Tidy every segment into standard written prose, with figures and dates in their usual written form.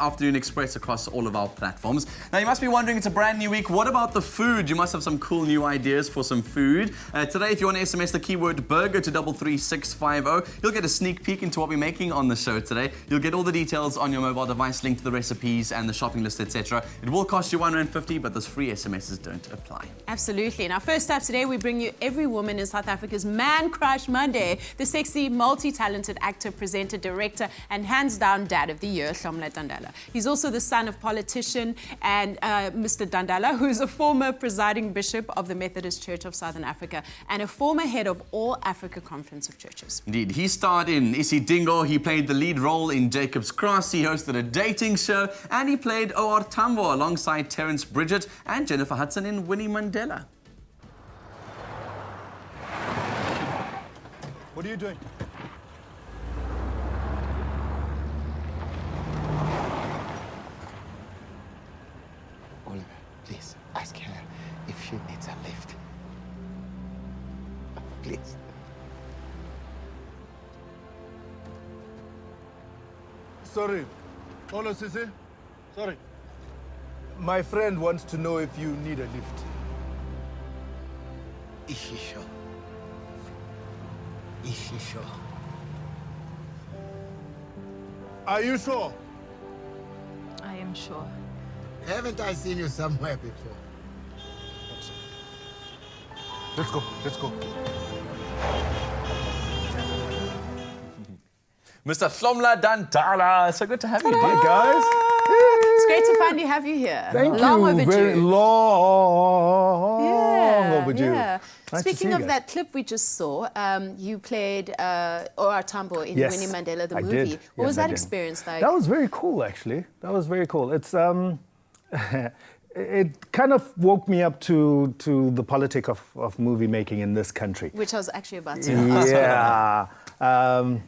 Afternoon Express across all of our platforms. Now, you must be wondering, it's a brand new week. What about the food? You must have some cool new ideas for some food. Today, if you want to SMS the keyword burger to 33650, you'll get a sneak peek into what we're making on the show today. You'll get all the details on your mobile device, linked to the recipes and the shopping list, etc. It will cost you R1.50, but those free SMSs don't apply. Absolutely. Now, first up today, we bring you every woman in South Africa's Man Crush Monday. The sexy, multi-talented actor, presenter, director, and hands-down dad of the year, Hlomla Dandala. He's also the son of politician and Mr. Dandala, who is a former presiding bishop of the Methodist Church of Southern Africa and a former head of All Africa Conference of Churches. Indeed. He starred in Isidingo, he played the lead role in Jacob's Cross, he hosted a dating show, and he played O.R. Tambo alongside Terence Bridget and Jennifer Hudson in Winnie Mandela. What are you doing? Oliver, please, ask her if she needs a lift. Please. Sorry. Hola, Sisi. Sorry. My friend wants to know if you need a lift. Is she sure? Is she sure? Are you sure? I am sure. Haven't I seen you somewhere before? Let's go. Let's go. Mr. Hlomla Dandala, so good to have you, dear. Hey, guys. It's great to finally have you here. Thank Long you. overdue. Very long overdue. Yeah. Nice to Speaking see of you that clip we just saw, you played O.R. Tambo in Winnie Mandela, the movie. Did. What was I that did. experience like? That was very cool, actually. That was very cool. It's it kind of woke me up to the politic of movie making in this country. Which I was actually about to ask. Yeah. I'll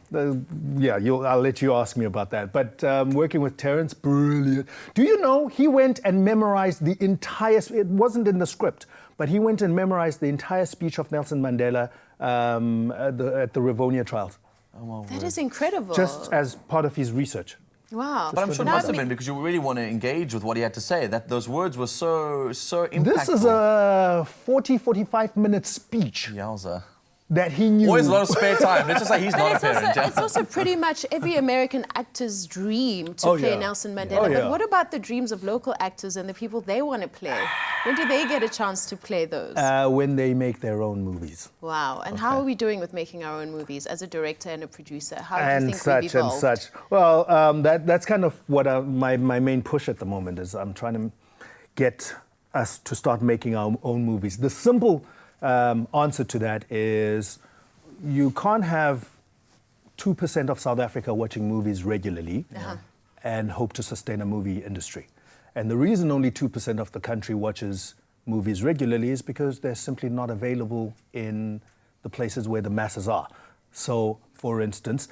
let you ask me about that. But working with Terence, brilliant. Do you know he went and memorized the entire, it wasn't in the script, but he went and memorized the entire speech of Nelson Mandela at the Rivonia trials. Oh, That is incredible. Just as part of his research. Wow. But I'm sure it must have been because you really want to engage with what he had to say, that those words were so impactful. This is a 45 minute speech Yowza. that he knew. Always a lot of spare time. Let's just say he's not a parent. It's also pretty much every American actor's dream to play Nelson Mandela. But what about the dreams of local actors and the people they want to play? When do they get a chance to play those? When they make their own movies. Wow. And how are we doing with making our own movies as a director and a producer? How do you And think such we've evolved? and such. Well, that's kind of what my main push at the moment is. I'm trying to get us to start making our own movies. The simple answer to that is you can't have 2% of South Africa watching movies regularly and hope to sustain a movie industry. And the reason only 2% of the country watches movies regularly is because they're simply not available in the places where the masses are. So, for instance,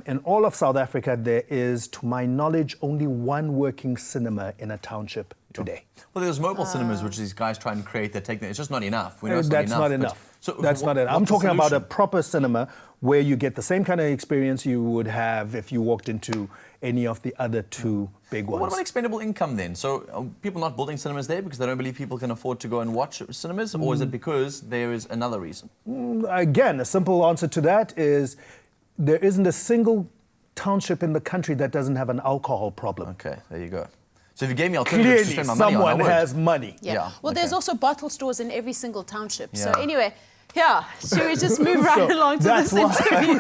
in all of South Africa, there is, to my knowledge, only one working cinema in a township today. Well, there's mobile cinemas, which these guys try and create their technique. It's just not enough. We know it's That's not not enough. enough. So That's not it. I'm what's the talking about a solution? proper cinema where you get the same kind of experience you would have if you walked into any of the other two big ones. What about expendable income then? So are people not building cinemas there because they don't believe people can afford to go and watch cinemas? Or is it because there is another reason? Again, a simple answer to that is there isn't a single township in the country that doesn't have an alcohol problem. Okay, there you go. So if you gave me alternatives to Clearly, spend my money on, I someone would. has money. Yeah. Well, there's also bottle stores in every single township. So Yeah. anyway, should we just move right along to this that's interview?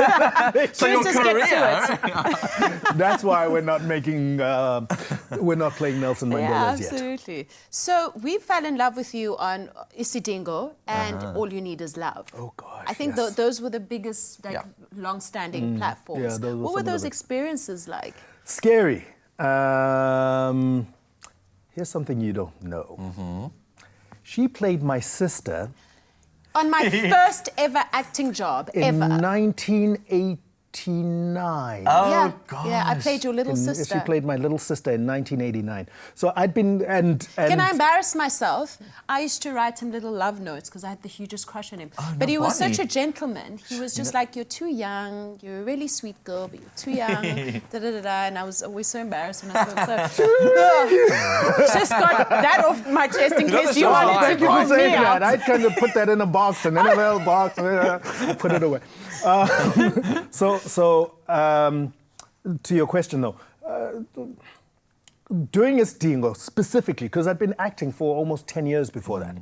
So your Just get to career... That's why we're not making, we're not playing Nelson Mandela's yet. Absolutely. So we fell in love with you on Isidingo and All You Need Is Love. Oh, gosh, I think yes. those were the biggest, long-standing platforms. Yeah, those were what some were of the those big- experiences like? Scary. Here's something you don't know. She played my sister On my first ever acting job, in ever. 1980. 1989. Oh, yeah, gosh. yeah. I played your little She sister. played my little sister in 1989. So I'd been and Can I embarrass myself? I used to write him little love notes because I had the hugest crush on him. Oh, but no, he was Bonnie. such a gentleman. He was just like, you're too young, you're a really sweet girl, but you're too young, da-da-da-da. And I was always so embarrassed when I thought so. Just got that off my chest in case you wanted to Thank you call for saying me out. that. I kind of put that in a box, an NFL box, and put it away. To your question though, doing a stingo specifically, because I'd been acting for almost 10 years before that.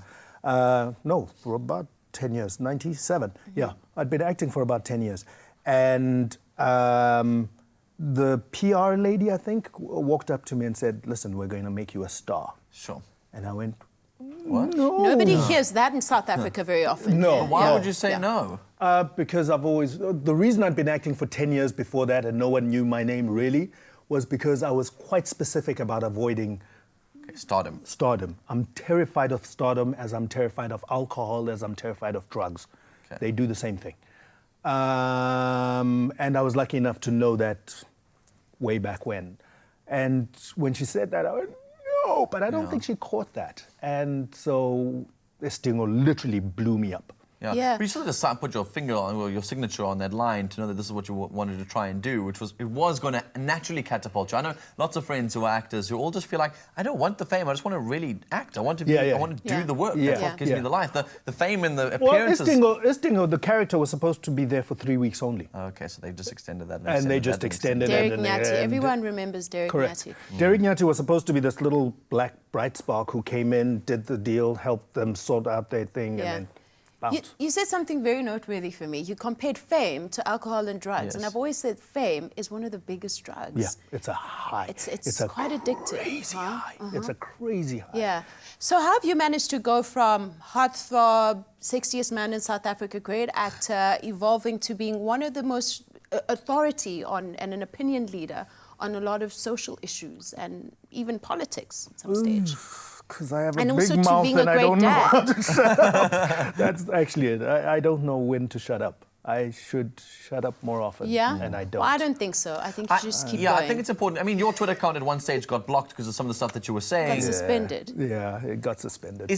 No, for about 10 years, 97. Yeah, I'd been acting for about 10 years. And the PR lady, I think, walked up to me and said, listen, we're going to make you a star. Sure. And I went, What? no. Nobody hears that in South Africa very often. No. Why would you say no? Because the reason I'd been acting for 10 years before that and no one knew my name really was because I was quite specific about avoiding Stardom. stardom. I'm terrified of stardom as I'm terrified of alcohol, as I'm terrified of drugs. Okay. They do the same thing. And I was lucky enough to know that way back when. And when she said that, I went, no, but I don't think she caught that. And so this thing literally blew me up. Yeah. But you still had to put your finger on, or your signature on that line to know that this is what you wanted to try and do, it was going to naturally catapult you. I know lots of friends who are actors who all just feel like, I don't want the fame, I just want to really act. I want to I want to do the work. That's what gives me the life. The fame and the appearances. Well, Istingo, the character was supposed to be there for 3 weeks only. Okay, so they just extended that. And they just extended it. Derek and Nyati. and- Everyone remembers Derek Correct. Nyati. Derek Nyati was supposed to be this little black bright spark who came in, did the deal, helped them sort out their thing, Yeah. and then bounced. You said something very noteworthy for me. You compared fame to alcohol and drugs. And Yes. I've always said fame is one of the biggest drugs. Yeah, it's a high. It's a quite addictive. Crazy huh? high. It's a crazy high. Yeah. So how have you managed to go from heartthrob, sexiest man in South Africa, great actor, evolving to being one of the most authority on and an opinion leader on a lot of social issues and even politics at some stage? Because I have a And big also to mouth being a and I great don't know dad. how to shut up. That's actually it. I don't know when to shut up. I should shut up more often. Yeah? And I don't. Well, I don't think so. I think you should just keep Yeah, going. I think it's important. I mean, your Twitter account at one stage got blocked because of some of the stuff that you were saying. Got suspended. Yeah, it got suspended.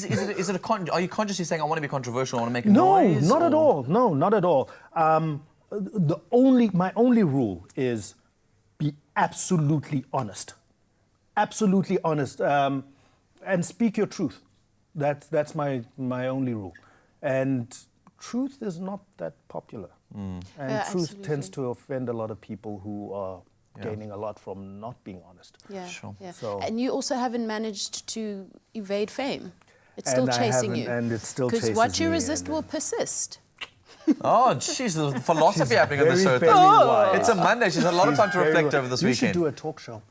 Are you consciously saying, I want to be controversial, I want to make a No, noise? not at or- all. No, not at all. My only rule is be absolutely honest. Absolutely honest. And speak your truth. That's my only rule. And truth is not that popular. And Yeah, truth absolutely. tends to offend a lot of people who are gaining a lot from not being honest. Yeah, Sure. yeah. So- And you also haven't managed to evade fame. It's still And I chasing you. haven't, and it still Because chases what you me, resist and- will persist. Oh, jeez, the philosophy happening on the Very, show. very wise. It's a Monday. She's had a lot of time to reflect over this You weekend. should do a talk show.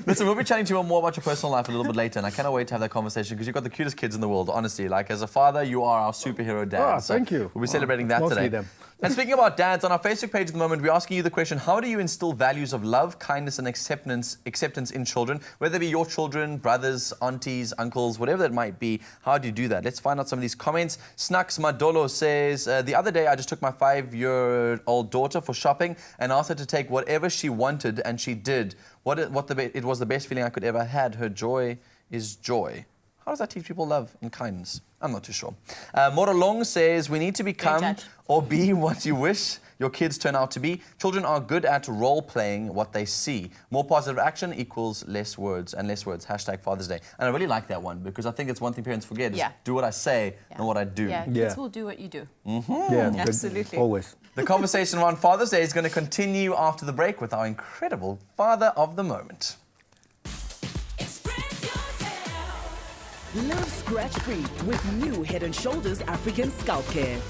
Listen, we'll be chatting to you more about your personal life a little bit later, and I cannot wait to have that conversation because you've got the cutest kids in the world, honestly. Like, as a father, you are our superhero dad. Ah, thank you. We'll be celebrating It's that mostly today. them. And speaking about dads, on our Facebook page at the moment, we're asking you the question, how do you instill values of love, kindness, and acceptance in children? Whether it be your children, brothers, aunties, uncles, whatever it might be, how do you do that? Let's find out some of these comments. Snacks Madolo says, the other day I just took my 5-year-old daughter for shopping and asked her to take whatever she wanted, and she did. It was the best feeling I could ever had. Her joy is joy. How does that teach people love and kindness? I'm not too sure. Moralong says, we need to become judge. or be what you wish your kids turn out to be. Children are good at role-playing what they see. More positive action equals less words, and less words, #Father's Day. And I really like that one because I think it's one thing parents forget is Yeah. do what I say, not what I do. Yeah, kids Yeah. will do what you do. Yeah, good. Absolutely. Always. The conversation around Father's Day is going to continue after the break with our incredible father of the moment. Live scratch-free with new Head & Shoulders African Scalp Care.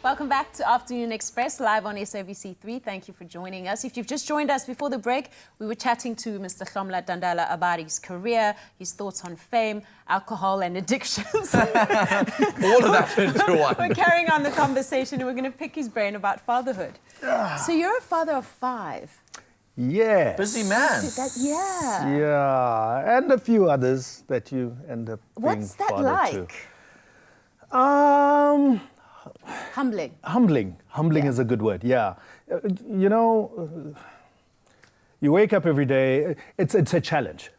Welcome back to Afternoon Express, live on SABC3. Thank you for joining us. If you've just joined us before the break, we were chatting to Mr. Hlomla Dandala about his career, his thoughts on fame, alcohol and addictions. All of that into one. We're carrying on the conversation and we're going to pick his brain about fatherhood. So you're a father of 5. Yes. Busy man. Yeah. Yeah, and a few others that you end up being What's that father like? to. Humbling. Humbling is a good word, yeah. You know, you wake up every day, it's a challenge.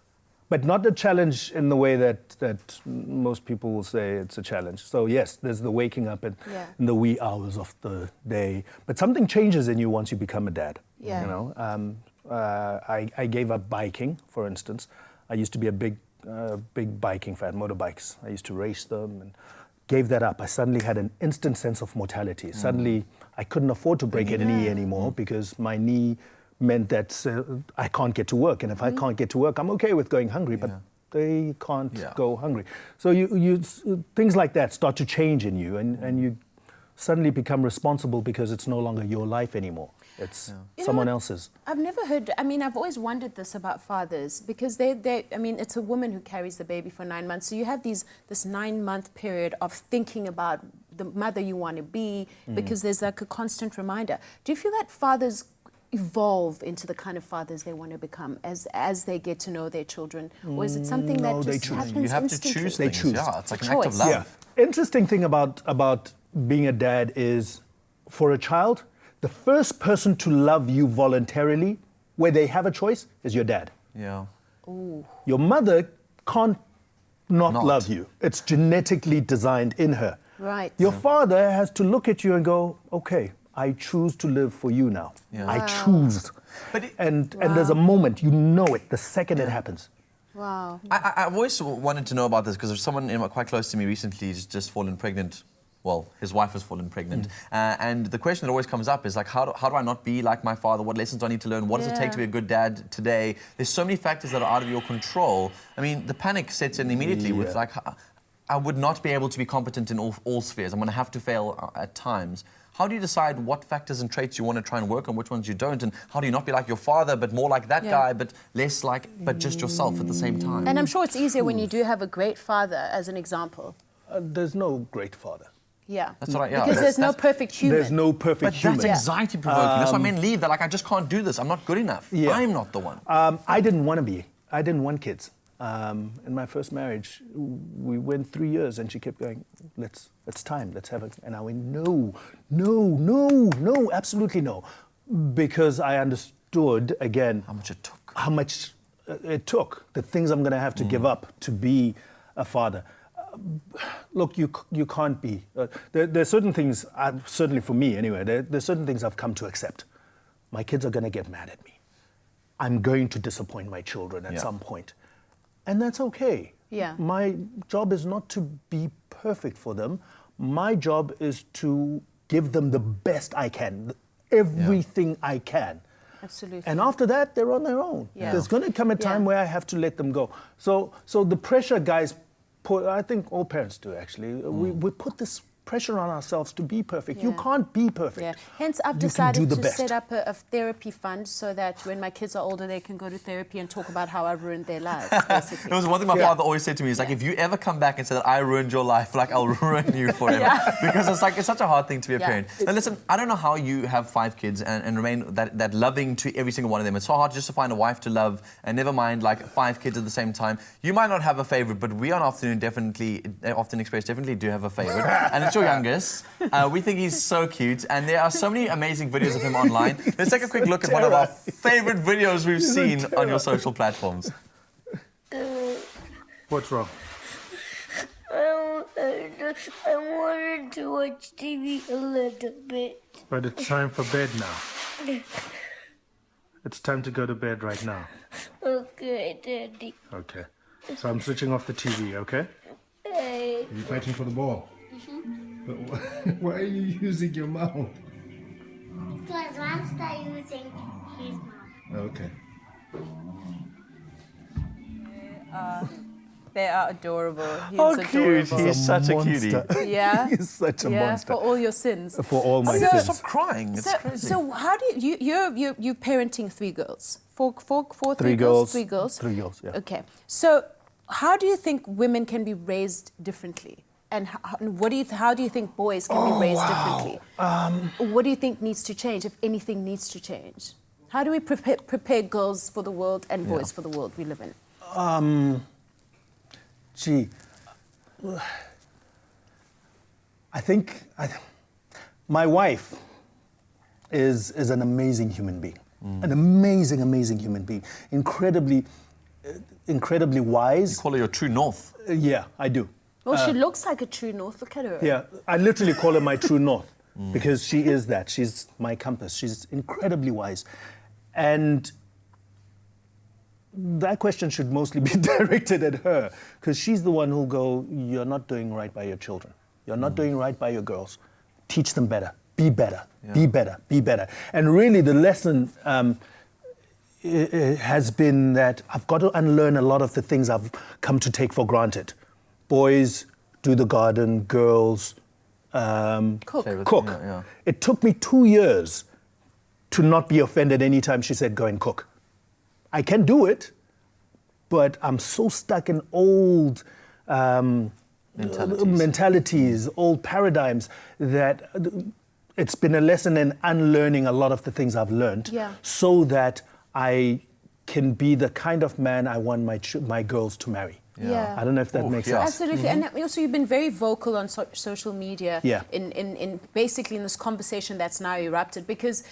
But not a challenge in the way that most people will say it's a challenge. So yes, there's the waking up in the wee hours of the day. But something changes in you once you become a dad. Yeah. You know, I gave up biking, for instance. I used to be a big biking fan, motorbikes. I used to race them and gave that up. I suddenly had an instant sense of mortality. Suddenly, I couldn't afford to break a knee anymore because my knee meant that I can't get to work. And if I can't get to work, I'm okay with going hungry, but they can't go hungry. So you things like that start to change in you, and you suddenly become responsible because it's no longer your life anymore. It's someone else's. I've never heard, I mean, I've always wondered this about fathers because I mean, it's a woman who carries the baby for 9 months. So you have this 9-month period of thinking about the mother you want to be because there's like a constant reminder. Do you feel that fathers evolve into the kind of fathers they want to become as they get to know their children? Or is it something that just happens You have instantly? to choose They things. choose. Yeah, it's like an Choice. act of love. Yeah. Interesting thing about being a dad is, for a child, the first person to love you voluntarily, where they have a choice, is your dad. Yeah. Your mother can't not love you. It's genetically designed in her. Right. Your father has to look at you and go, okay, I choose to live for you now. Yeah. I choose. And there's a moment, you know it, the second it happens. Wow. I've always wanted to know about this because someone quite close to me recently has just fallen pregnant. Well, his wife has fallen pregnant. And the question that always comes up is like, how do I not be like my father? What lessons do I need to learn? What does it take to be a good dad today? There's so many factors that are out of your control. I mean, the panic sets in immediately with like, I would not be able to be competent in all spheres. I'm going to have to fail at times. How do you decide what factors and traits you want to try and work on, which ones you don't? And how do you not be like your father, but more like that guy, but less like, but just yourself at the same time? And I'm sure it's easier when you do have a great father as an example. There's no great father. Yeah. That's what Because there's no perfect human. There's no perfect But human. that's anxiety provoking. That's why men leave. They're like, I just can't do this. I'm not good enough. Yeah. I'm not the one. I didn't want to be. I didn't want kids. In my first marriage, we went 3 years, and she kept going, it's time, let's have it. And I went, no, absolutely no. Because I understood, again, How much it took. How much it took, the things I'm going to have to give up to be a father. Look, you can't be. There's certain things, certainly for me anyway, there's certain things I've come to accept. My kids are going to get mad at me. I'm going to disappoint my children at some point. And that's okay. Yeah. My job is not to be perfect for them. My job is to give them the best I can, everything I can. Absolutely. And after that, they're on their own. Yeah. There's going to come a time where I have to let them go. So the pressure guys put, I think all parents do actually, we put this pressure on ourselves to be perfect. You can't be perfect. Yeah. Hence, I've You can decided do the to best. set up a therapy fund so that when my kids are older, they can go to therapy and talk about how I ruined their lives, basically. It was one thing my father always said to me, is like, if you ever come back and say that I ruined your life, like I'll ruin you forever. Because it's such a hard thing to be a parent. Now listen, I don't know how you have 5 kids and remain that loving to every single one of them. It's so hard just to find a wife to love, and never mind like 5 kids at the same time. You might not have a favorite, but we on Afternoon Often Express definitely do have a favorite. And it's your youngest. We think he's so cute, and there are so many amazing videos of him online. Let's take a quick look at one of our favorite videos we've seen on your social platforms. What's wrong? I wanted to watch TV a little bit. But it's time for bed now. It's time to go to bed right now. Okay, Daddy. Okay. So I'm switching off the TV, okay? Hey. Are you fighting for the ball? But why are you using your mouth? Because I'm still using his mouth. Okay. They are adorable. He's Oh, cute. adorable. He's such a monster. cutie. Yeah. He's such a Yeah, monster. for all your sins. For all my Yeah, sins. stop crying. It's crazy. So how do you're parenting 3 girls? Four, Three girls. 3 girls? 3 girls, yeah. Okay. So how do you think women can be raised differently? And how do you think boys can be raised differently? What do you think needs to change, if anything needs to change? How do we prepare girls for the world and boys for the world we live in? I think my wife is an amazing human being. An amazing, amazing human being. Incredibly wise. You call her your true north. Yeah, I do. Well, she looks like a true north. Look at her. Yeah, I literally call her my true north because she is that. She's my compass. She's incredibly wise. And that question should mostly be directed at her because she's the one who'll go, you're not doing right by your children. You're not doing right by your girls. Teach them better. Be better. Be better. Be better. And really the lesson has been that I've got to unlearn a lot of the things I've come to take for granted. Boys do the garden, girls cook. Yeah. It took me 2 years to not be offended anytime she said, go and cook. I can do it, but I'm so stuck in old mentalities, old paradigms, that it's been a lesson in unlearning a lot of the things I've learned so that I can be the kind of man I want my girls to marry. Yeah. I don't know if that makes sense. Absolutely. And also you've been very vocal on social media Yeah. in basically in this conversation that's now erupted, because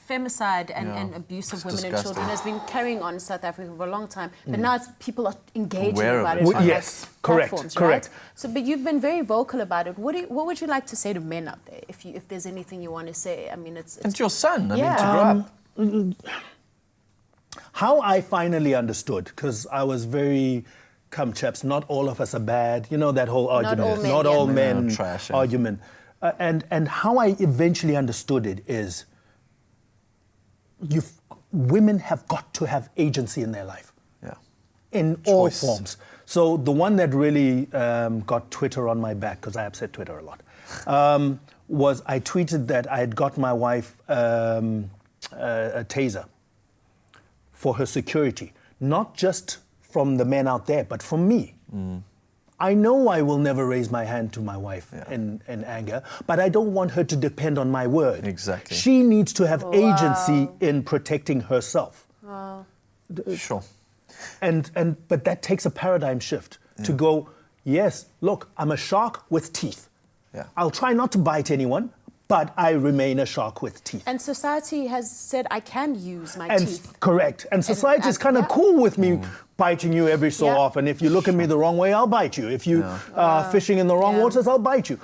femicide and abuse of It's women and disgusting. children has been carrying on in South Africa for a long time. But now people are engaging Aware of about it. it on Yes, correct, platforms, correct. right? So, but you've been very vocal about it. What would you like to say to men out there, if there's anything you want to say? I mean, it's It's your son. I mean, Yeah. to grow up. How I finally understood, because I was very, come chaps, not all of us are bad. You know that whole argument. all men, Not yeah. all men Yeah, trash, yeah. argument. And how I eventually understood it is women have got to have agency in their life. Yeah. In all forms. So the one that really got Twitter on my back, because I upset Twitter a lot, was I tweeted that I had got my wife a taser for her security, not just from the men out there, but from me. I know I will never raise my hand to my wife in anger, but I don't want her to depend on my word. Exactly. She needs to have agency in protecting herself. Sure. But that takes a paradigm shift to go, yes, look, I'm a shark with teeth. Yeah. I'll try not to bite anyone, but I remain a shark with teeth. And society has said I can use my teeth. Correct. And society is kind of cool with me biting you every so Yeah. often. If you look at me the wrong way, I'll bite you. If you are fishing in the wrong waters, I'll bite you.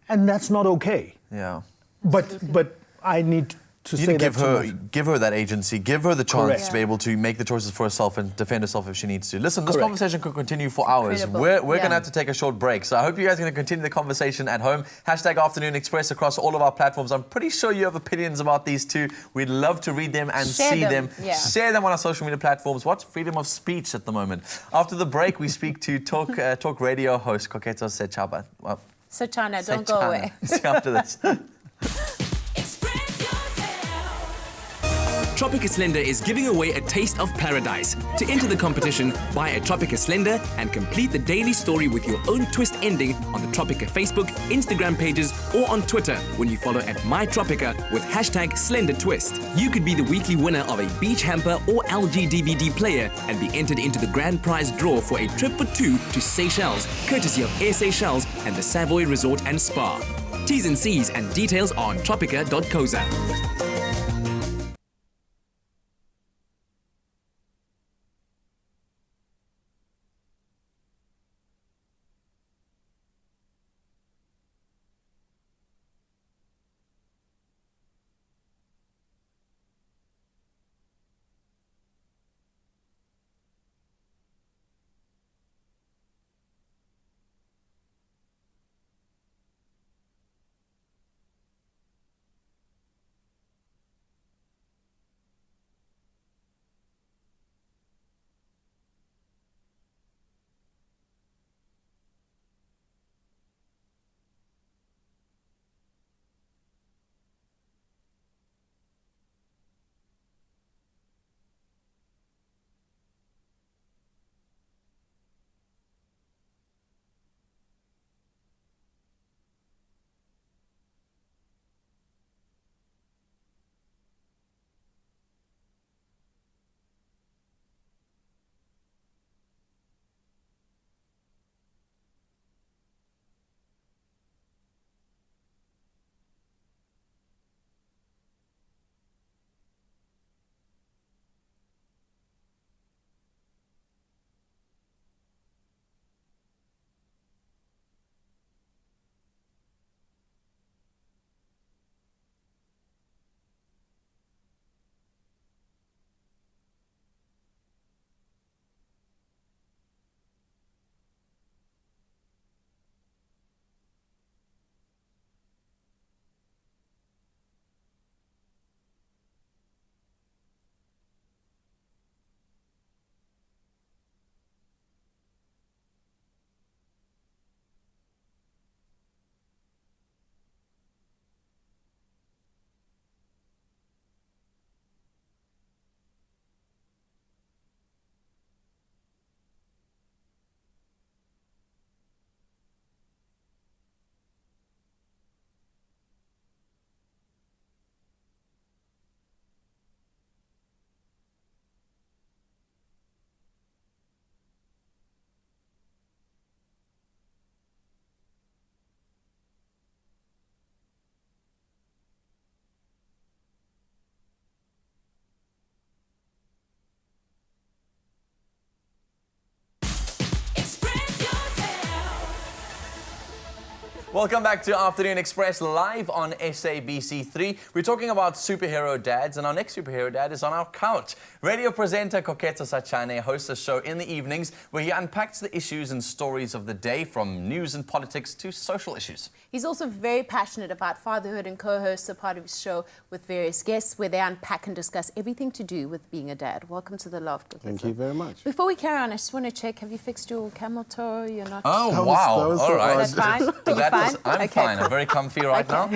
And that's not okay. Yeah. But I need to You say need to that give her that agency, give her the chance Correct. to be able to make the choices for herself and defend herself if she needs to. Listen, this Correct. conversation could continue for hours. Incredible. We're Yeah. going to have to take a short break. So I hope you guys are going to continue the conversation at home. #Afternoon Express across all of our platforms. I'm pretty sure you have opinions about these two. We'd love to read them and Share see them. them. Yeah. Share them on our social media platforms. What's freedom of speech at the moment? After the break, we speak to Talk Radio host Koketso Sechane. Well, Sechane, don't go Sechane. away. See you after this. Tropica Slender is giving away a taste of paradise. To enter the competition, buy a Tropica Slender and complete the daily story with your own twist ending on the Tropica Facebook, Instagram pages, or on Twitter when you follow at MyTropica with #SlenderTwist. You could be the weekly winner of a beach hamper or LG DVD player and be entered into the grand prize draw for a trip for 2 to Seychelles, courtesy of Air Seychelles and the Savoy Resort and Spa. T's and C's and details on tropica.coza. Welcome back to Afternoon Express live on SABC3. We're talking about superhero dads, and our next superhero dad is on our couch. Radio presenter Koketso Sechane hosts a show in the evenings where he unpacks the issues and stories of the day, from news and politics to social issues. He's also very passionate about fatherhood and co-hosts a part of his show with various guests where they unpack and discuss everything to do with being a dad. Welcome to the loft. Thank you very much. Before we carry on, I just want to check, have you fixed your camel toe? You're not... Oh, wow. All right. Is that fine? Are you fine? I'm Okay, fine. cool. I'm very comfy right now.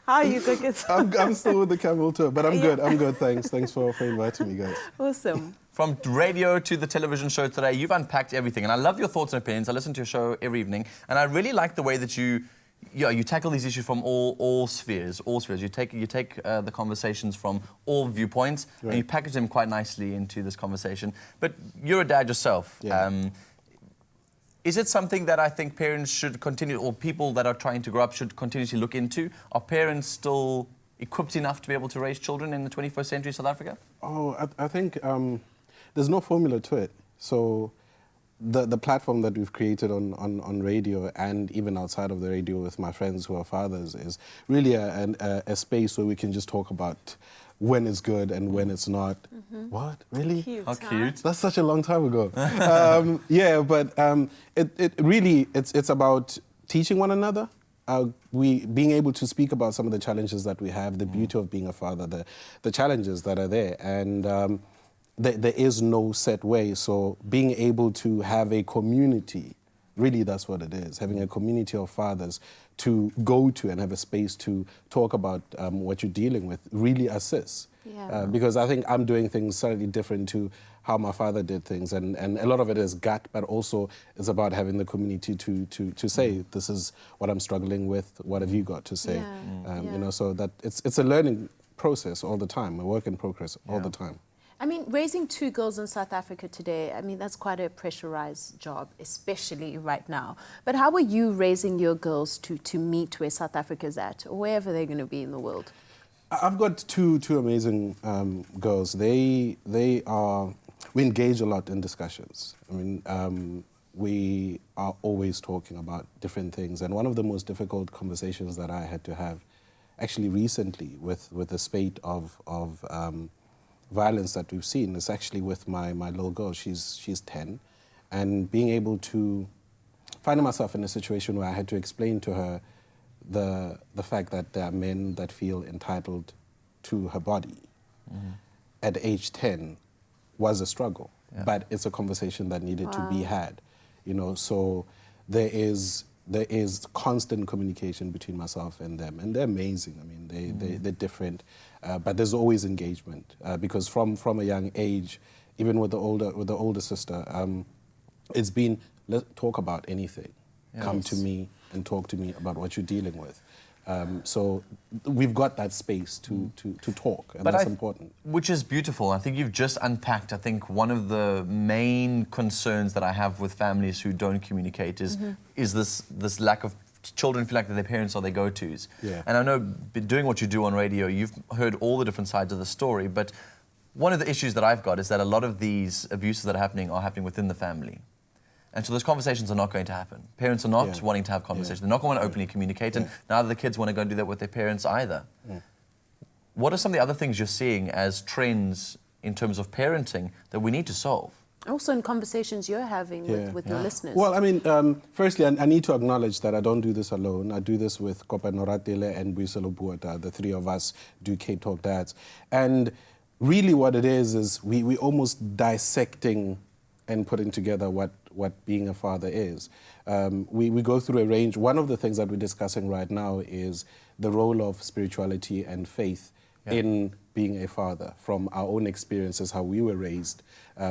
How are you, Koketso? I'm still with the camel toe, but I'm good. I'm good, thanks. Thanks for inviting me, guys. Awesome. From radio to the television show today, you've unpacked everything. And I love your thoughts and opinions. I listen to your show every evening. And I really like the way that you tackle these issues from all spheres. You take the conversations from all viewpoints, right, and you package them quite nicely into this conversation. But you're a dad yourself. Yeah. Is it something that I think parents should continue, or people that are trying to grow up should continuously look into? Are parents still equipped enough to be able to raise children in the 21st century South Africa? Oh, I think there's no formula to it. So the platform that we've created on radio and even outside of the radio with my friends who are fathers is really a space where we can just talk about when it's good and when it's not. Mm-hmm. What? Really? Cute, How cute. That's such a long time ago. Yeah, but it really, it's about teaching one another. We being able to speak about some of the challenges that we have, the beauty of being a father, the challenges that are there. And there is no set way. So being able to have a community, really that's what it is, having a community of fathers to go to and have a space to talk about what you're dealing with really assists. Yeah. Because I think I'm doing things slightly different to how my father did things, and a lot of it is gut, but also it's about having the community to say, this is what I'm struggling with, what have you got to say? Yeah. You know, so that it's a learning process all the time, a work in progress all the time. I mean, raising two girls in South Africa today, I mean, that's quite a pressurized job, especially right now. But how are you raising your girls to meet where South Africa's at, or wherever they're going to be in the world? I've got two amazing girls. We engage a lot in discussions. I mean, we are always talking about different things. And one of the most difficult conversations that I had to have actually recently with the spate of violence that we've seen is actually with my little girl. She's 10, and being able to find myself in a situation where I had to explain to her the fact that there are men that feel entitled to her body at age 10 was a struggle, but it's a conversation that needed to be had, you know. So there is constant communication between myself and them, and they're amazing. I mean, they're different, but there's always engagement because from a young age, even with the older sister, it's been, let's talk about anything. Yes. Come to me and talk to me about what you're dealing with. So we've got that space to talk, and that's important. Which is beautiful. I think you've just unpacked, I think, one of the main concerns that I have with families who don't communicate is this lack of children feel like that their parents are their go-tos. Yeah. And I know, doing what you do on radio, you've heard all the different sides of the story, but one of the issues that I've got is that a lot of these abuses that are happening within the family. And so those conversations are not going to happen. Parents are not wanting to have conversations. They're not going to openly communicate, and neither the kids want to go and do that with their parents either. What are some of the other things you're seeing as trends in terms of parenting that we need to solve? Also in conversations you're having with your listeners. Well, I mean, firstly, I need to acknowledge that I don't do this alone. I do this with Kopano Ratile and Buiselo Buota. The three of us do Cape Talk Dads. And really what it is we almost dissecting and putting together what being a father is. We go through a range. One of the things that we're discussing right now is the role of spirituality and faith in being a father, from our own experiences, how we were raised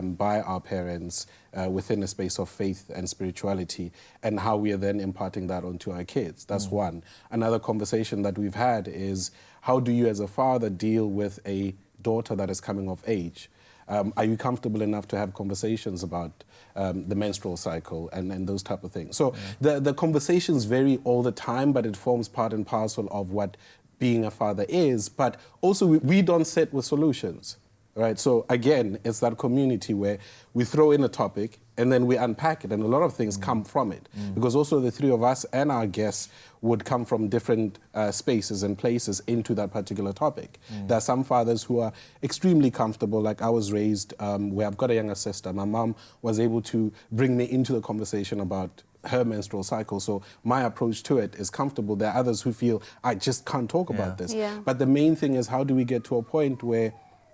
by our parents within a space of faith and spirituality, and how we are then imparting that onto our kids. That's one. Another conversation that we've had is, how do you as a father deal with a daughter that is coming of age? Are you comfortable enough to have conversations about the menstrual cycle and those type of things? So the conversations vary all the time, but it forms part and parcel of what being a father is. But also we don't sit with solutions. right? So again, it's that community where we throw in a topic and then we unpack it, and a lot of things come from it. Because also the three of us and our guests would come from different spaces and places into that particular topic. There are some fathers who are extremely comfortable, like I was raised, where I've got a younger sister. My mom was able to bring me into the conversation about her menstrual cycle. So my approach to it is comfortable. There are others who feel, I just can't talk about this. Yeah. But the main thing is, how do we get to a point where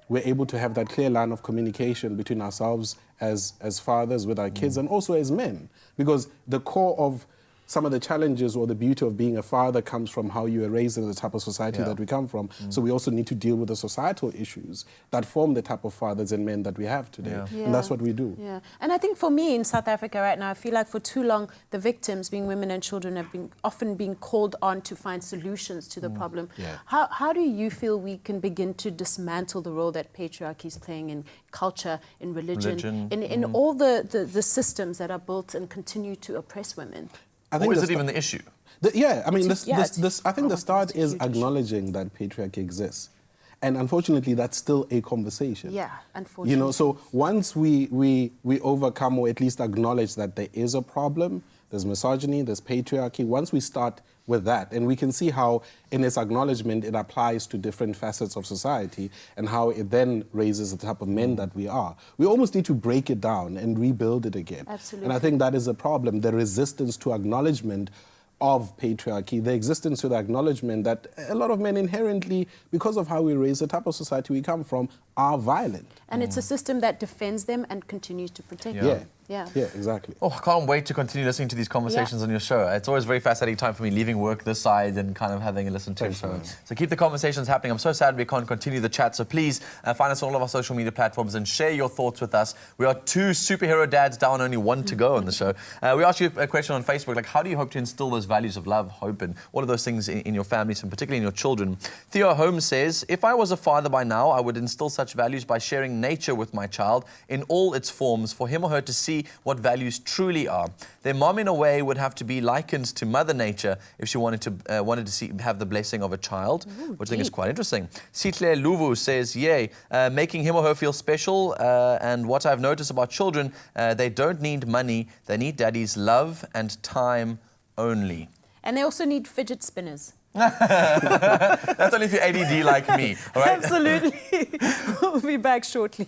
we're able to have that clear line of communication between ourselves as fathers with our kids and also as men? Because the core of some of the challenges or the beauty of being a father comes from how you are raised in the type of society that we come from. So we also need to deal with the societal issues that form the type of fathers and men that we have today. And that's what we do. Yeah, and I think for me in South Africa right now, I feel like for too long, the victims, being women and children, have been often being called on to find solutions to the problem. How do you feel we can begin to dismantle the role that patriarchy is playing in culture, in religion. in all the systems that are built and continue to oppress women? Or is it even the issue? I mean, I think the start is acknowledging that patriarchy exists. And unfortunately, that's still a conversation. Yeah, unfortunately. You know, so once we overcome or at least acknowledge that there is a problem, there's misogyny, there's patriarchy, once we start with that, and we can see how in its acknowledgement it applies to different facets of society and how it then raises the type of men that we are. We almost need to break it down and rebuild it again. Absolutely. And I think that is a problem, the resistance to acknowledgement of patriarchy, the existence to the acknowledgement that a lot of men inherently, because of how we raise, the type of society we come from, are violent. And it's a system that defends them and continues to protect them. Yeah, exactly. Oh, I can't wait to continue listening to these conversations on your show. It's always a very fascinating time for me, leaving work this side and kind of having a listen to it. So keep the conversations happening. I'm so sad we can't continue the chat. So please find us on all of our social media platforms and share your thoughts with us. We are 2 superhero dads down, only 1 to go on the show. We asked you a question on Facebook, like how do you hope to instill those values of love, hope, and all of those things in your families, and particularly in your children? Theo Holmes says, if I was a father by now, I would instill such values by sharing nature with my child in all its forms for him or her to see what values truly are. Their mom, in a way, would have to be likened to Mother Nature if she wanted to have the blessing of a child, which I think is quite interesting. Sitle Luvu says, making him or her feel special. And what I've noticed about children, they don't need money. They need daddy's love and time only. And they also need fidget spinners. That's only if you're ADD like me, all right? Absolutely. We'll be back shortly.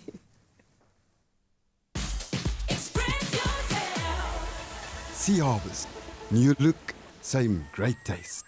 Sea Harvest. New look, same great taste.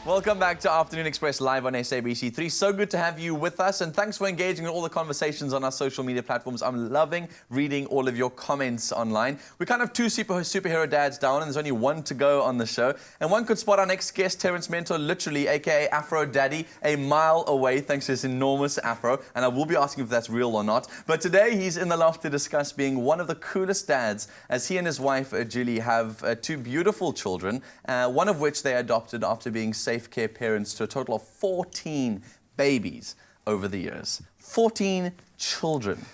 Welcome back to Afternoon Express live on SABC3. So good to have you with us, and thanks for engaging in all the conversations on our social media platforms. I'm loving reading all of your comments online. We're kind of two superhero dads down, and there's only one to go on the show. And one could spot our next guest, Terence Mentor, literally, aka Afro Daddy, a mile away thanks to his enormous afro. And I will be asking if that's real or not. But today he's in the loft to discuss being one of the coolest dads, as he and his wife, Julie, have two beautiful children, one of which they adopted after being safe care parents to a total of 14 babies over the years. 14 children.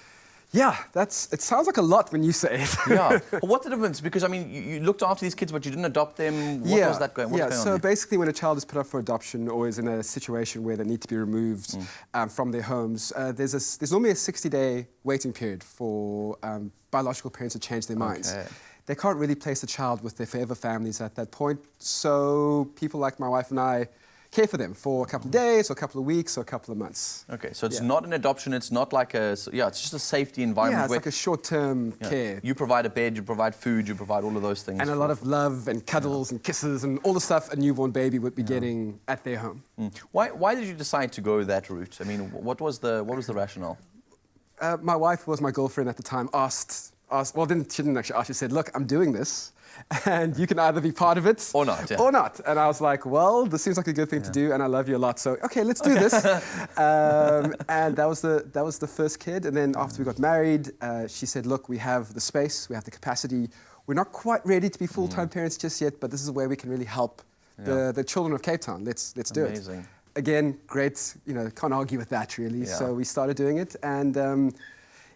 Yeah, it sounds like a lot when you say it. Yeah. But what's the difference? Because, I mean, you looked after these kids, but you didn't adopt them. What was that going on? So basically when a child is put up for adoption or is in a situation where they need to be removed from their homes, there's normally a 60-day waiting period for biological parents to change their minds. Okay. They can't really place the child with their forever families at that point. So people like my wife and I care for them for a couple of days or a couple of weeks or a couple of months. Okay, so it's not an adoption, it's not like it's just a safety environment. Yeah, it's like a short-term care. You provide a bed, you provide food, you provide all of those things. And a lot of love and cuddles and kisses and all the stuff a newborn baby would be getting at their home. Why did you decide to go that route? I mean, what was the rationale? My wife, who was my girlfriend at the time, she didn't actually ask. She said, look, I'm doing this, and you can either be part of it or not. Or not. And I was like, well, this seems like a good thing to do, and I love you a lot, so okay, let's do this. And that was the first kid. And then after we got married, she said, look, we have the space, we have the capacity. We're not quite ready to be full-time parents just yet, but this is a way we can really help the children of Cape Town. Let's do it. Amazing. Again, great. Can't argue with that really. Yeah. So we started doing it, and.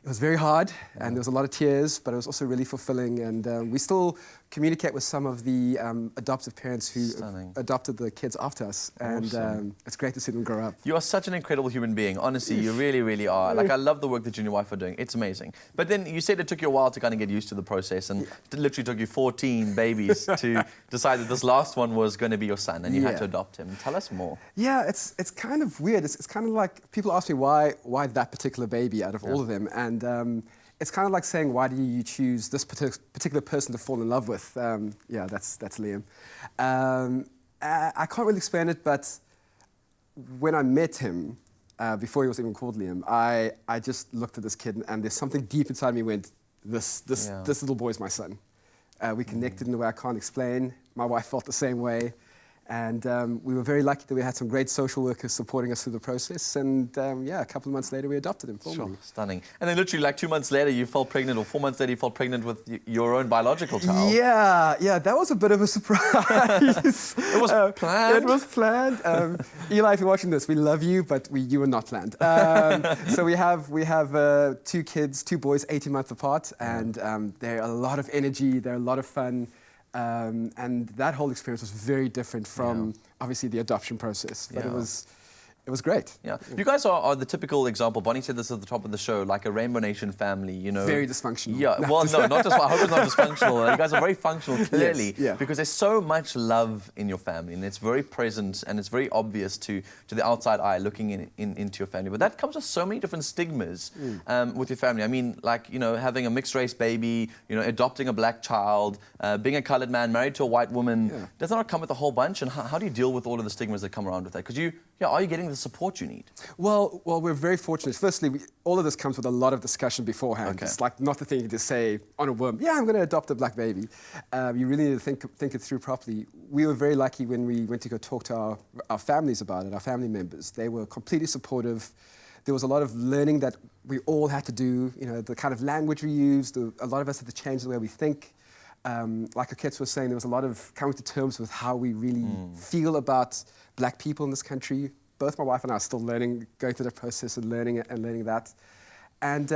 It was very hard, and there was a lot of tears, but it was also really fulfilling. And we still communicate with some of the adoptive parents who adopted the kids after us. And it's great to see them grow up. You are such an incredible human being. Honestly, you really, really are. Like, I love the work that you and your wife are doing. It's amazing. But then you said it took you a while to kind of get used to the process, and it literally took you 14 babies to decide that this last one was going to be your son, and you had to adopt him. Tell us more. Yeah, it's kind of weird. It's kind of like people ask me why that particular baby out of all of them. And it's kind of like saying, why do you choose this particular person to fall in love with? That's Liam. I can't really explain it, but when I met him, before he was even called Liam, I just looked at this kid, and there's something deep inside me went, this little boy is my son. We connected in a way I can't explain. My wife felt the same way. And we were very lucky that we had some great social workers supporting us through the process. And a couple of months later, we adopted him formally. Sure. Stunning. And then literally like 2 months later, you fell pregnant, or 4 months later, you fell pregnant with your own biological child. Yeah, that was a bit of a surprise. It was planned? It was planned. Eli, if you're watching this, we love you, but you were not planned. So we have 2 kids, 2 boys, 18 months apart, and they're a lot of energy, they're a lot of fun. And that whole experience was very different from, obviously, the adoption process. But it was great. Yeah. You guys are the typical example. Bonnie said this at the top of the show, like a Rainbow Nation family, you know. Very dysfunctional. Yeah, well, no, not just, I hope it's not dysfunctional. You guys are very functional, clearly, because there's so much love in your family, and it's very present, and it's very obvious to the outside eye looking into your family. But that comes with so many different stigmas with your family. I mean, like, you know, having a mixed-race baby, you know, adopting a black child, being a coloured man, married to a white woman. Does that not come with a whole bunch? And how do you deal with all of the stigmas that come around with that? Because are you getting the support you need? Well, we're very fortunate. Firstly, all of this comes with a lot of discussion beforehand. Okay. It's like not the thing you just say on a whim, I'm going to adopt a black baby. You really need to think it through properly. We were very lucky when we went to go talk to our families about it, our family members. They were completely supportive. There was a lot of learning that we all had to do, you know, the kind of language we used. A lot of us had to change the way we think. Like Koketso was saying, there was a lot of coming to terms with how we really feel about black people in this country. Both my wife and I are still learning, going through the process and learning that. And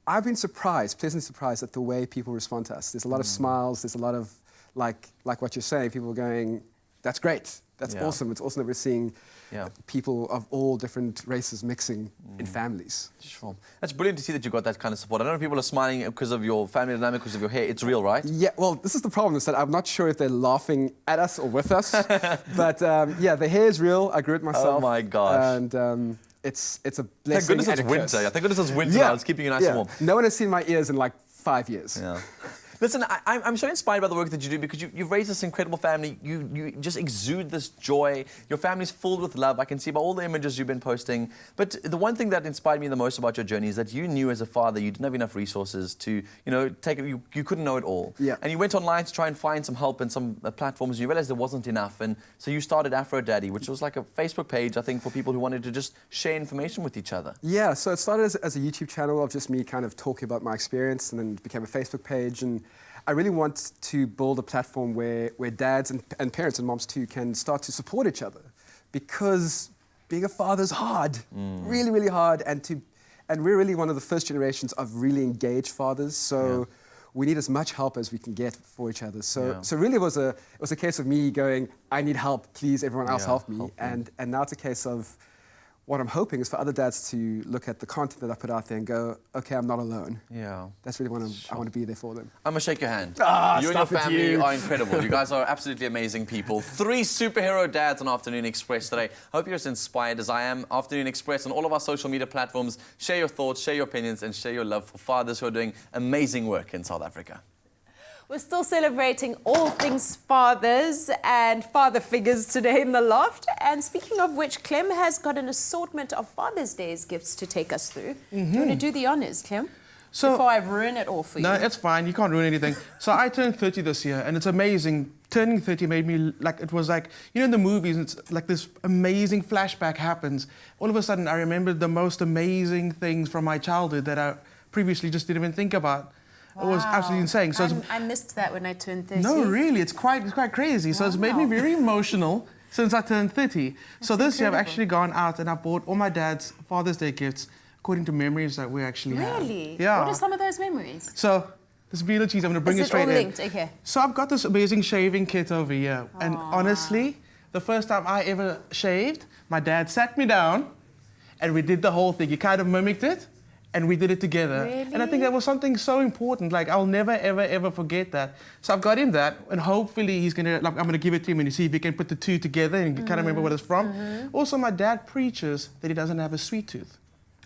I've been pleasantly surprised at the way people respond to us. There's a lot of smiles, there's a lot of, like what you're saying, people going, that's great, that's awesome. It's awesome that we're seeing people of all different races mixing in families. Sure. That's brilliant to see that you got that kind of support. I don't know if people are smiling because of your family dynamic, because of your hair. It's real, right? Yeah, well, this is the problem, is that I'm not sure if they're laughing at us or with us. But the hair is real. I grew it myself. Oh my gosh. And it's a blessing. Thank goodness it's winter. Thank goodness it's winter now. It's keeping you nice and warm. No one has seen my ears in like 5 years. Yeah. Listen, I'm so inspired by the work that you do because you've raised this incredible family. You just exude this joy. Your family's filled with love. I can see by all the images you've been posting. But the one thing that inspired me the most about your journey is that you knew as a father you didn't have enough resources to, take it. You couldn't know it all. Yeah. And you went online to try and find some help and some platforms. And you realized there wasn't enough. And so you started Afro Daddy, which was like a Facebook page, I think, for people who wanted to just share information with each other. Yeah, so it started as a YouTube channel of just me kind of talking about my experience, and then it became a Facebook page. And I really want to build a platform where dads and parents and moms too can start to support each other, because being a father is hard, really, really hard, and we're really one of the first generations of really engaged fathers. So we need as much help as we can get for each other. So really it was a case of me going, I need help, please everyone else help me. And now it's a case of what I'm hoping is for other dads to look at the content that I put out there and go, okay, I'm not alone. Yeah. That's really what I want to be there for them. I'm going to shake your hand. You and your Stop it, family you. are incredible. You guys are absolutely amazing people. 3 superhero dads on Afternoon Express today. I hope you're as inspired as I am. Afternoon Express on all of our social media platforms. Share your thoughts, share your opinions, and share your love for fathers who are doing amazing work in South Africa. We're still celebrating all things fathers and father figures today in the loft. And speaking of which, Clem has got an assortment of Father's Day's gifts to take us through. Do you want to do the honors, Clem? So, before I ruin it all for you. No, it's fine. You can't ruin anything. So I turned 30 this year, and it's amazing. Turning 30 made me it was like, in the movies, it's like this amazing flashback happens. All of a sudden, I remembered the most amazing things from my childhood that I previously just didn't even think about. Wow. It was absolutely insane. So I missed that when I turned 30. No, really, it's quite crazy. So it's made me very emotional since I turned 30. So this year I've actually gone out and I bought all my dad's Father's Day gifts according to memories that we actually have. Really? Yeah. What are some of those memories? So this be the cheese. I'm going to bring it straight in. Is it all linked? Okay. So I've got this amazing shaving kit over here. Aww. And honestly, the first time I ever shaved, my dad sat me down and we did the whole thing. He kind of mimicked it. And we did it together. Really? And I think that was something so important. Like, I'll never, ever, ever forget that. So I've got him that, and hopefully he's gonna, I'm gonna give it to him and see if he can put the two together and kind of remember what it's from. Also, my dad preaches that he doesn't have a sweet tooth.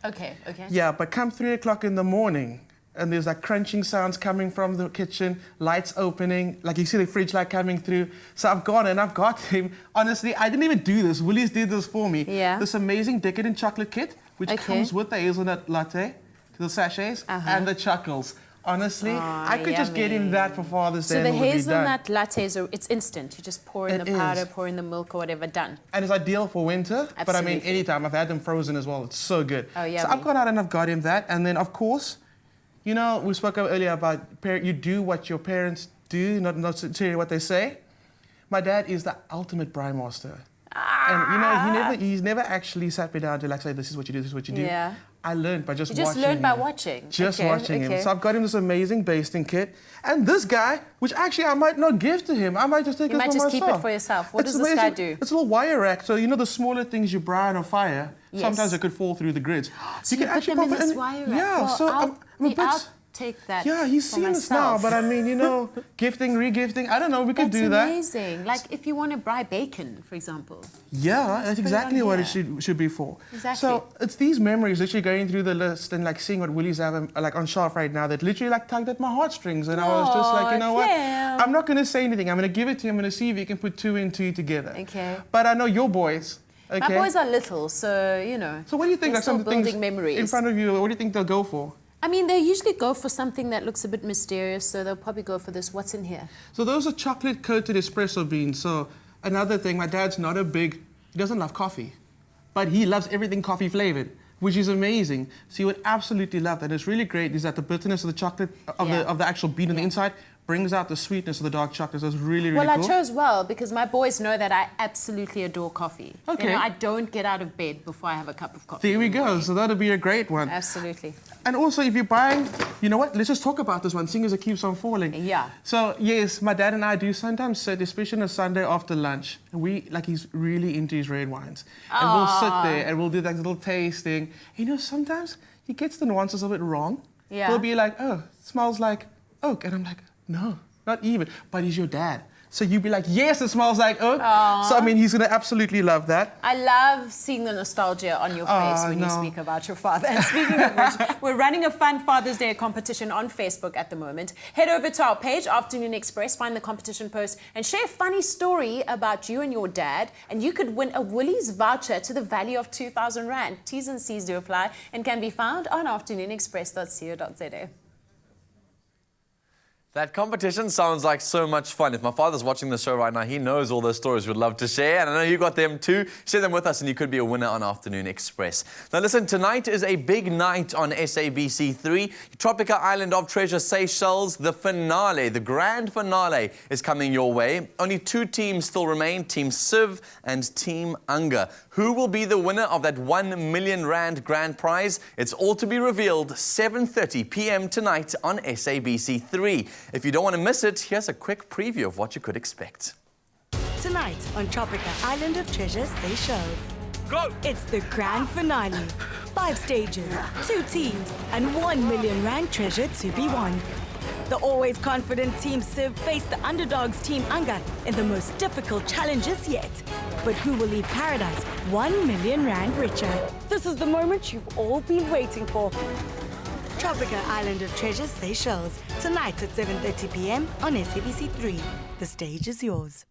Okay. Yeah, but come 3 o'clock in the morning, and there's like crunching sounds coming from the kitchen, lights opening, like you see the fridge light coming through. So I've gone and I've got him. Honestly, I didn't even do this. Willies did this for me. Yeah. This amazing decadent chocolate kit, which comes with the hazelnut latte, the sachets, and the chuckles. Honestly, I could just get him that for Father's Day. So the hazelnut lattes, it's instant. You just pour in the powder, pour in the milk or whatever, done. And it's ideal for winter, Absolutely. but I mean, anytime. I've had them frozen as well. It's so good. Oh, yeah. So I've gone out and I've got him that. And then, of course, we spoke earlier about you do what your parents do, not necessarily what they say. My dad is the ultimate braai master. And he's never actually sat me down to say, this is what you do, this is what you do. Yeah. I learned by just watching. You just learned by watching. Just watching him. So I've got him this amazing basting kit. And this guy, which actually I might not give to him, I might just take it for myself. You might just keep it for yourself. What does this guy do? It's a little wire rack. So the smaller things you braai on fire, sometimes it could fall through the grids. So you put them in this wire rack? Yeah, well, so I'm a bit... take that. Yeah, he's seen this now, but I mean, gifting, re-gifting, I don't know, we could do that. That's amazing. Like if you want to braai bacon, for example. Yeah, that's exactly what it should be for. Exactly. So it's these memories, literally going through the list and seeing what Willie's have on shelf right now that literally tugged at my heartstrings, and I was just like, you know what? I'm not going to say anything. I'm going to give it to him. I'm going to see if he can put 2 and 2 together. Okay. But I know your boys. Okay? My boys are little, so So what do you think? some things memories in front of you? What do you think they'll go for? I mean, they usually go for something that looks a bit mysterious, so they'll probably go for this. What's in here? So those are chocolate-coated espresso beans. So another thing, my dad's he doesn't love coffee, but he loves everything coffee-flavored, which is amazing. So you would absolutely love that. It's really great is that the bitterness of the chocolate, of the actual bean on the inside, brings out the sweetness of the dark chocolate. So it's really, really cool. Well, I chose well because my boys know that I absolutely adore coffee. Okay. I don't get out of bed before I have a cup of coffee. There we go. So that'll be a great one. Absolutely. And also, if you're buying, you know what? Let's just talk about this one, seeing as it keeps on falling. Yeah. So, yes, my dad and I do sometimes sit, especially on a Sunday after lunch, and he's really into his red wines. And we'll sit there and we'll do that little tasting. Sometimes he gets the nuances of it wrong. Yeah. He'll be like, oh, it smells like oak. And I'm like, no, not even. But he's your dad. So you'd be like, yes, it smells like oak. Aww. So, I mean, he's going to absolutely love that. I love seeing the nostalgia on your face when you speak about your father. And speaking of which, we're running a fun Father's Day competition on Facebook at the moment. Head over to our page, Afternoon Express, find the competition post, and share a funny story about you and your dad, and you could win a Woolies voucher to the value of 2,000 Rand. T's and C's do apply and can be found on afternoonexpress.co.za. That competition sounds like so much fun. If my father's watching the show right now, he knows all those stories we'd love to share. And I know you got them too. Share them with us and you could be a winner on Afternoon Express. Now listen, tonight is a big night on SABC3. Tropica Island of Treasure Seychelles, the finale, the grand finale is coming your way. Only 2 teams still remain, Team Civ and Team Unger. Who will be the winner of that 1 million Rand grand prize? It's all to be revealed 7:30 p.m. tonight on SABC3. If you don't want to miss it, here's a quick preview of what you could expect. Tonight on Tropica Island of Treasure Seychelles. Go! It's the grand finale. 5 stages, 2 teams, and 1 million Rand treasure to be won. The always confident Team Civ face the underdogs Team Unger in the most difficult challenges yet. But who will leave paradise 1 million Rand richer? This is the moment you've all been waiting for. Tropica Island of Treasure Seychelles, tonight at 7:30 p.m. on SABC3. The stage is yours.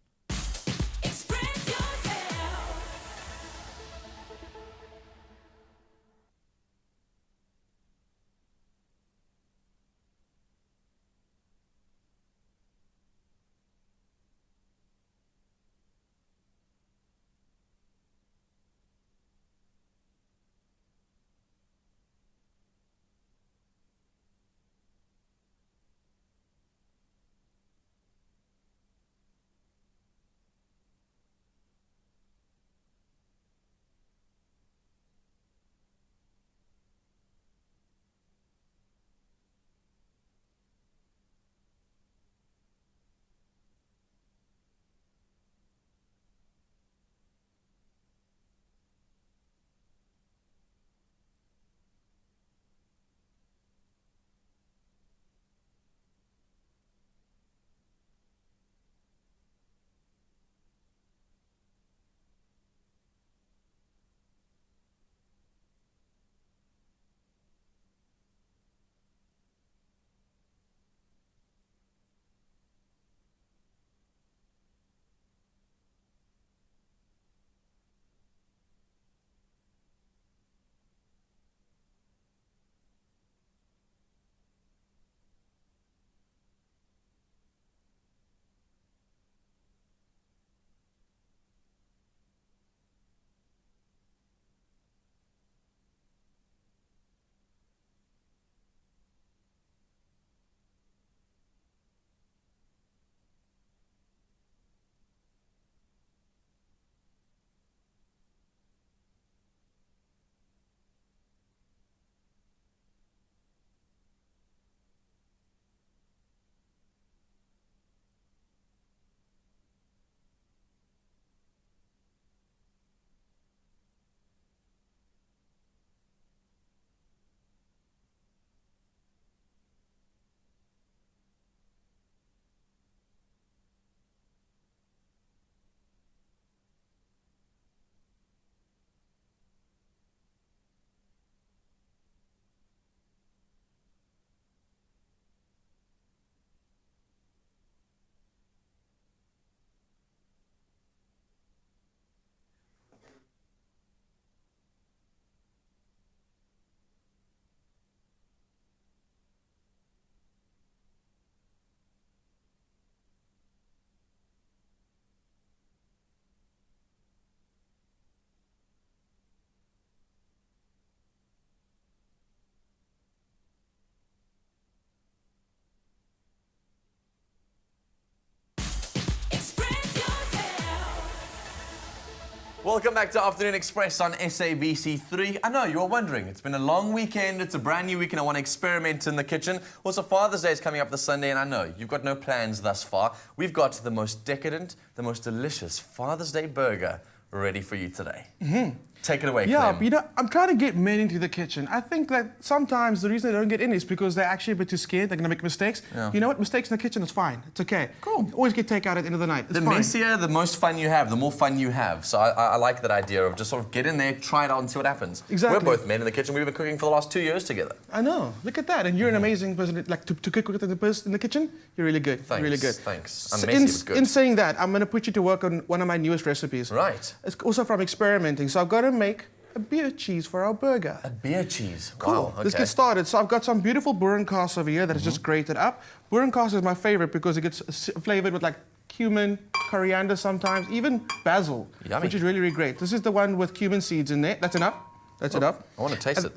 Welcome back to Afternoon Express on SABC3. I know, you were wondering, it's been a long weekend, it's a brand new week and I want to experiment in the kitchen. Also, Father's Day is coming up this Sunday and I know, you've got no plans thus far. We've got the most decadent, the most delicious Father's Day burger ready for you today. Take it away, Yeah, Clem. but I'm trying to get men into the kitchen. I think that sometimes the reason they don't get in is because they're actually a bit too scared. They're going to make mistakes. Yeah. You know what? Mistakes in the kitchen is fine. It's okay. Cool. Always get takeout at the end of the night. It's The fine. messier, the most fun you have, the more fun you have. So I like that idea of just sort of get in there, try it out and see what happens. Exactly. We're both men in the kitchen. We've been cooking for the last 2 years together. I know. Look at that. And you're an amazing person. Like, to cook in the kitchen, you're really good. Thanks. You're really good. Thanks. I'm So messy, but good. in saying that, I'm going to put you to work on one of my newest recipes. Right. It's also from experimenting. So I've got to make a beer cheese for our burger. A beer cheese. Cool. Wow. Okay. Let's get started. So I've got some beautiful boerenkaas over here that is just grated up. Boerenkaas is my favorite because it gets flavored with like cumin, coriander sometimes, even basil, Yummy. which is really, really great. This is the one with cumin seeds in there. That's enough. That's enough. I want to taste it.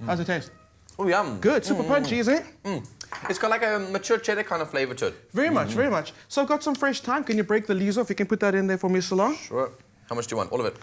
How's it taste? Oh, yum. Good. Super punchy, isn't it? It's got like a mature cheddar kind of flavor to it. Very much, very much. So I've got some fresh thyme. Can you break the leaves off? You can put that in there for me, Salon. Sure. How much do you want? All of it?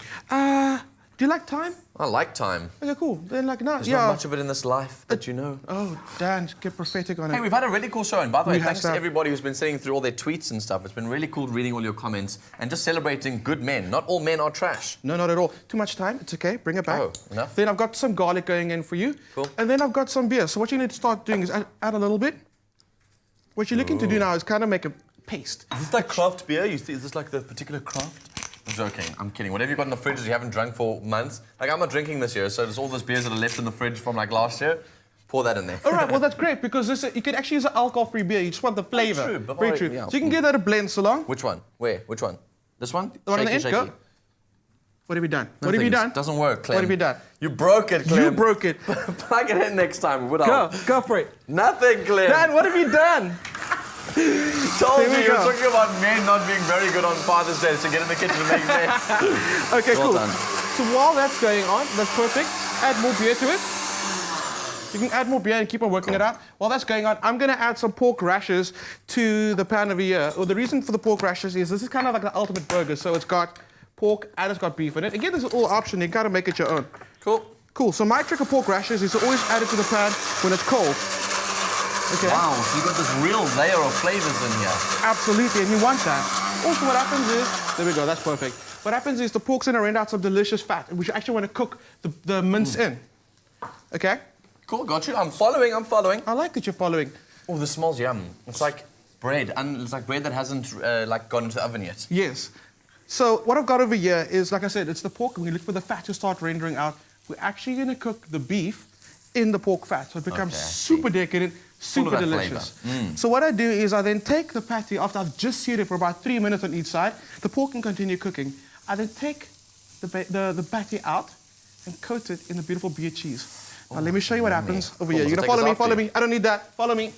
Do you like thyme? I like thyme. Okay, cool. Then like no. There's Yeah. not much of it in this life, but you know. Oh, Dan, get prophetic on it. Hey, we've had a really cool show, and by the way, We thanks have. to everybody who's been sitting through all their tweets and stuff. It's been really cool reading all your comments and just celebrating good men. Not all men are trash. No, not at all. Too much time. It's okay. Bring it back. Oh, enough? Then I've got some garlic going in for you. Cool. And then I've got some beer. So what you need to start doing is add a little bit. What you're looking to do now is kind of make a paste. Is this like craft beer? Is this like the particular craft? I'm joking. I'm kidding. Whatever you've got in the fridge that you haven't drunk for months. Like, I'm not drinking this year, so there's all those beers that are left in the fridge from like last year. Pour that in there. All right, well, that's great because you can actually use an alcohol-free beer. You just want the flavor. True, but Very alright, true. yeah. So you can give that a blend, Salon. Which one? Where? Which one? This one? The one on the end? Shaky, shaky. Go. What have you done? No What have you things. done? Doesn't work, Clem. What have you done? You broke it, Clem. You broke it. Plug it in next time. Would Go for it. Nothing, Clem. Dan, what have you done? Told Here we you, you're go. talking about men not being very good on Father's Day, so get in the kitchen and make mess. Okay, Well cool. done. So while that's going on, that's perfect. Add more beer to it. You can add more beer and keep on working it out. While that's going on, I'm going to add some pork rashers to the pan over here. Well, the reason for the pork rashers is this is kind of like the ultimate burger. So it's got pork and it's got beef in it. Again, this is all option. You got to make it your own. Cool. Cool. So my trick of pork rashers is to always add it to the pan when it's cold. Okay. Wow, so you've got this real layer of flavors in here. Absolutely, and you want that. Also, what happens is, there we go, that's perfect. What happens is the pork's going to render out some delicious fat, and we actually want to cook the mince in. Okay? Cool, got you. I'm following. I like that you're following. Oh, this smells yum. It's like bread, and it's like bread that hasn't like gone into the oven yet. Yes. So what I've got over here is, like I said, it's the pork, and we look for the fat to start rendering out. We're actually going to cook the beef in the pork fat, so it becomes super decadent, super that delicious. flavor. So what I do is I then take the patty after I've just seared it for about 3 minutes on each side. The pork can continue cooking. I then take the patty out and coat it in the beautiful beer cheese. Now let me show you what happens over here. You're gonna follow me. I don't need that. Follow me.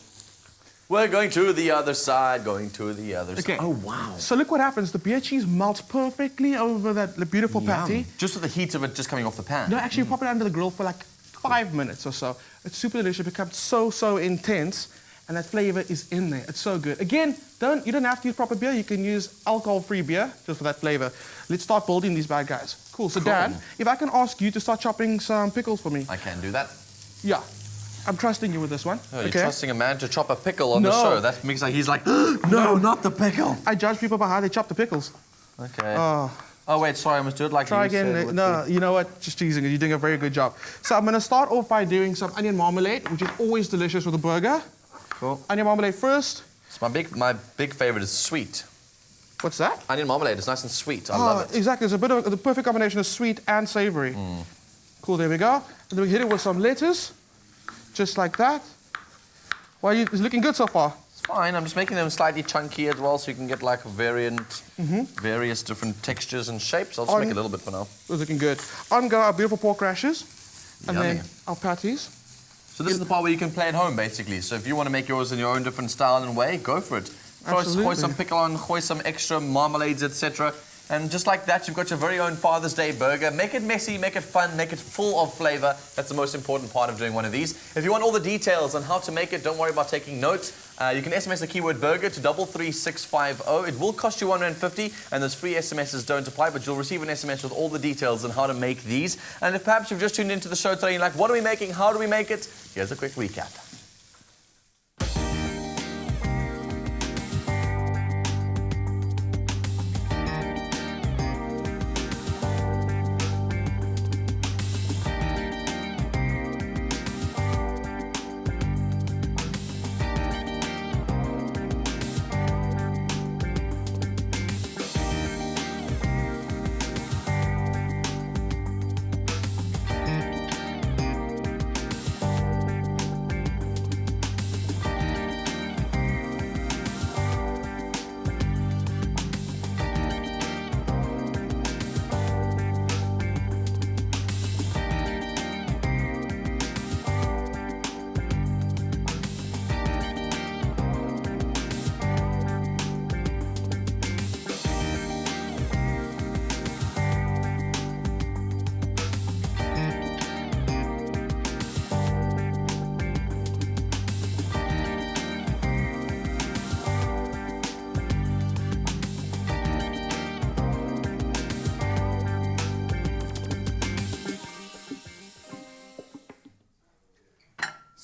We're going to the other side, going to the other side. Okay. Oh, wow. So look what happens. The beer cheese melts perfectly over the beautiful patty. Just with the heat of it just coming off the pan. No, actually, pop it under the grill for like 5 minutes or so. It's super delicious. It becomes so intense, and that flavor is in there. It's so good. Again, you don't have to use proper beer. You can use alcohol-free beer just for that flavor. Let's start building these bad guys. Cool. So Dan, if I can ask you to start chopping some pickles for me. I can do that. Yeah. I'm trusting you with this one. Oh, you're trusting a man to chop a pickle on the No. show. That makes like he's like, no, not the pickle. I judge people by how they chop the pickles. Okay. Oh, wait, sorry, I must do it like Try you again. said. No, you know what? Just teasing you. You're doing a very good job. So I'm going to start off by doing some onion marmalade, which is always delicious with a burger. Cool. Onion marmalade first. So my big favorite is sweet. What's that? Onion marmalade is nice and sweet. I love it. Exactly. It's a bit of the perfect combination of sweet and savory. Cool, there we go. And then we hit it with some lettuce, just like that. Well, it's looking good so far. It's fine. I'm just making them slightly chunky as well, so you can get like various different textures and shapes. I'll just make a little bit for now. It's looking good. On go our beautiful pork rashers, and Yummy. then our patties. So this is the part where you can play at home, basically. So if you want to make yours in your own different style and way, go for it. Throw some pickle on, throw some extra marmalades, etc. And just like that, you've got your very own Father's Day burger. Make it messy, make it fun, make it full of flavor. That's the most important part of doing one of these. If you want all the details on how to make it, don't worry about taking notes. You can SMS the keyword burger to 33650. It will cost you R1.50, and those free SMSs don't apply, but you'll receive an SMS with all the details on how to make these. And if perhaps you've just tuned into the show today and you're like, what are we making? How do we make it? Here's a quick recap.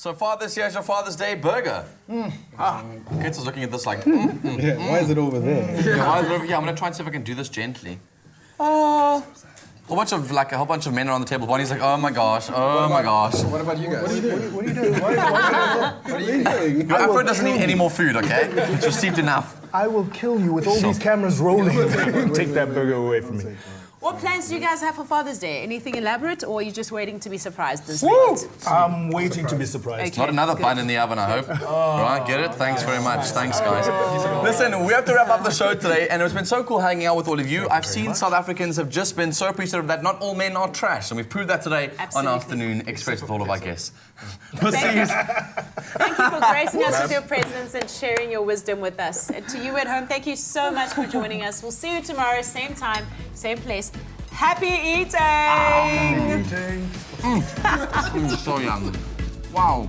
So far this year is your Father's Day burger. Kids is looking at this like, Why is it over there? Why is it over here? I'm going to try and see if I can do this gently. A whole bunch of men around the table. Bonnie's like, oh my gosh, oh my gosh. What about you guys? What are you doing? What are you doing? What are you doing? Your Afro doesn't need any more food, okay? It's received enough. I will kill you with all these cameras rolling. Take that burger away from me. What plans do you guys have for Father's Day? Anything elaborate, or are you just waiting to be surprised this late? I'm waiting to be surprised. Okay, Not another bun in the oven, I hope. Right, get it? Thanks very much. Thanks, guys. Listen, we have to wrap up the show today, and it's been so cool hanging out with all of you. I've seen South Africans have just been so appreciative that not all men are trash, and we've proved that today on Afternoon Express with all of our guests. We'll see you. Thank you for gracing us with your presence and sharing your wisdom with us. And to you at home, thank you so much for joining us. We'll see you tomorrow, same time, same place. Happy eating! So young. Wow.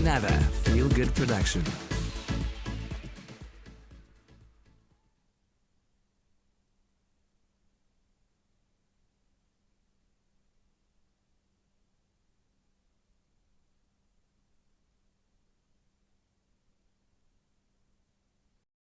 Another feel-good production.